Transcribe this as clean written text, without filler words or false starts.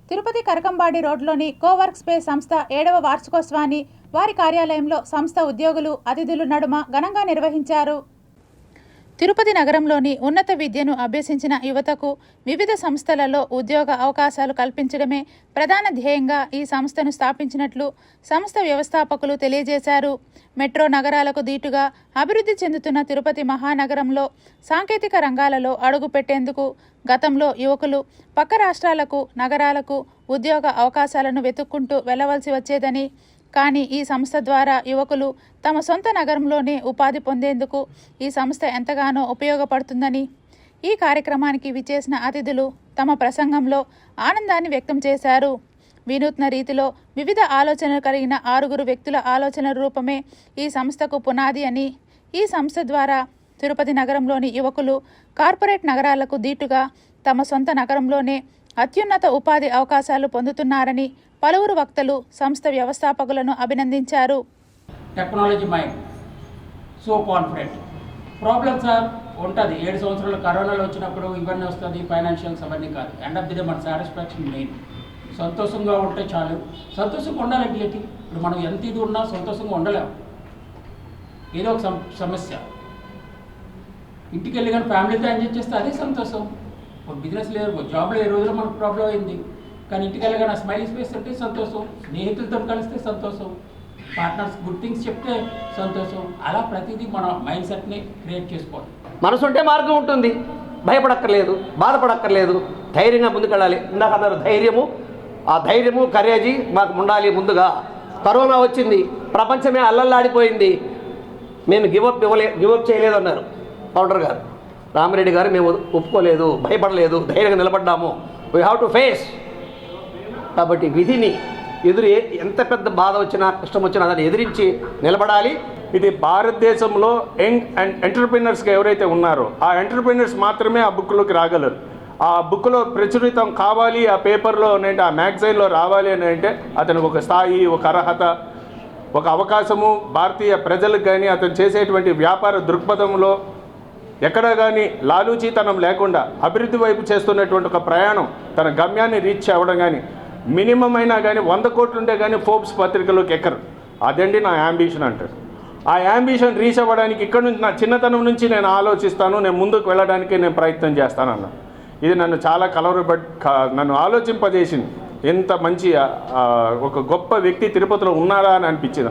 తిరుపతి కరకంబాడి రోడ్లోని Cowork space సంస్థ 7వ వార్షికోత్సవాన్ని వారి కార్యాలయంలో సంస్థ ఉద్యోగులు అతిథుల నడుమ ఘనంగా నిర్వహించారు. తిరుపతి నగరంలోని ఉన్నత విద్యను అభ్యసించిన యువతకు వివిధ సంస్థలలో ఉద్యోగ అవకాశాలు కల్పించడమే ప్రధాన ధ్యేయంగా ఈ సంస్థను స్థాపించినట్లు సంస్థ వ్యవస్థాపకులు తెలియజేశారు. మెట్రో నగరాలకు దీటుగా అభివృద్ధి చెందుతున్న తిరుపతి మహానగరంలో సాంకేతిక రంగాలలో అడుగు పెట్టేందుకు గతంలో యువకులు పక్క రాష్ట్రాలకు, నగరాలకు ఉద్యోగ అవకాశాలను వెతుక్కుంటూ వెళ్లవలసి వచ్చేదని, కానీ ఈ సంస్థ ద్వారా యువకులు తమ సొంత నగరంలోనే ఉపాధి పొందేందుకు ఈ సంస్థ ఎంతగానో ఉపయోగపడుతుందని ఈ కార్యక్రమానికి విచ్చేసిన అతిథులు తమ ప్రసంగంలో ఆనందాన్ని వ్యక్తం చేశారు. వినూత్న రీతిలో వివిధ ఆలోచనలు కలిగిన 6 వ్యక్తుల ఆలోచన రూపమే ఈ సంస్థకు పునాది అని, ఈ సంస్థ ద్వారా తిరుపతి నగరంలోని యువకులు కార్పొరేట్ నగరాలకు దీటుగా తమ సొంత నగరంలోనే అత్యున్నత ఉపాధి అవకాశాలు పొందుతున్నారని పలువురు వక్తలు సంస్థ వ్యవస్థాపకులను అభినందించారు. Technology mind so confident. Problems ఉంటుంది. 7 సంవత్సరాలు కరోనాలో వచ్చినప్పుడు ఇవన్నీ వస్తుంది, ఫైనాన్షియల్స్ అవన్నీ కాదు. ఎండ్ ఆఫ్ ది డే మన సాటిస్ఫాక్షన్ మెయిన్. సంతోషంగా ఉంటే చాలు. సంతోషంగా ఉండాలి. ఇప్పుడు మనం ఎంత ఇది ఉన్నా సంతోషంగా ఉండలేము. ఏదో ఒక సమస్య ఇంటికి వెళ్ళి కానీ ఫ్యామిలీతో ఎంజాయ్ చేస్తే అదే సంతోషం. ఒక బిజినెస్ లేదు, జాబ్లో ఏ రోజులో మనకు ప్రాబ్లం అయింది, కానీ ఇంటికి వెళ్ళగానే స్మైలింగ్ స్పేస్ అంటే సంతోషం, స్నేహితులతో కలిస్తే సంతోషం, పార్ట్నర్స్ గుడ్ థింగ్స్ చెప్తే సంతోషం. అలా ప్రతిదీ మన మైండ్ సెట్ని క్రియేట్ చేసుకోవాలి. మనసు ఉంటే మార్గం ఉంటుంది. భయపడక్కర్లేదు, బాధపడక్కర్లేదు, ధైర్యంగా ముందుకెళ్ళాలి. ఇందాక అన్నారు ధైర్యము. ఆ ధైర్యము, కరేజీ మాకు ఉండాలి. ముందుగా కరోనా వచ్చింది, ప్రపంచమే అల్లల్లాడిపోయింది. మేము గివప్ చేయలేదు అన్నారు ఫౌండర్ గారు, రామిరెడ్డి గారు. మేము ఒప్పుకోలేదు, భయపడలేదు, ధైర్యంగా నిలబడ్డాము. We have to face. కాబట్టి విధిని ఎంత పెద్ద బాధ వచ్చినా, కష్టం వచ్చినా దాన్ని ఎదిరించి నిలబడాలి. ఇది భారతదేశంలో యంగ్ అండ్ ఎంటర్ప్రినర్స్గా ఎవరైతే ఉన్నారో ఆ ఎంటర్ప్రినర్స్ మాత్రమే ఆ బుక్లోకి రాగలరు. ఆ బుక్లో ప్రచురితం కావాలి, ఆ పేపర్లో అంటే ఆ మ్యాగజైన్లో రావాలి అని అంటే అతనికి ఒక స్థాయి, ఒక అర్హత, ఒక అవకాశము భారతీయ ప్రజలకు కానీ అతను చేసేటువంటి వ్యాపార దృక్పథంలో ఎక్కడ కానీ లాలూచీతనం లేకుండా అభివృద్ధి వైపు చేస్తున్నటువంటి ఒక ప్రయాణం, తన గమ్యాన్ని రీచ్ అవ్వడం కానీ మినిమం అయినా కానీ 100 కోట్లు ఉంటే కానీ ఫోర్బ్స్ పత్రికలోకి ఎక్కరు. అదండి నా యాంబిషన్ అంటారు. ఆ యాంబిషన్ రీచ్ అవ్వడానికి ఇక్కడ నుంచి నా చిన్నతనం నుంచి నేను ఆలోచిస్తాను, నేను ముందుకు వెళ్ళడానికి నేను ప్రయత్నం చేస్తానన్నా. ఇది నన్ను చాలా నన్ను ఆలోచింపజేసింది. ఎంత మంచి ఒక గొప్ప వ్యక్తి తిరుపతిలో ఉన్నారా అని అనిపించింది.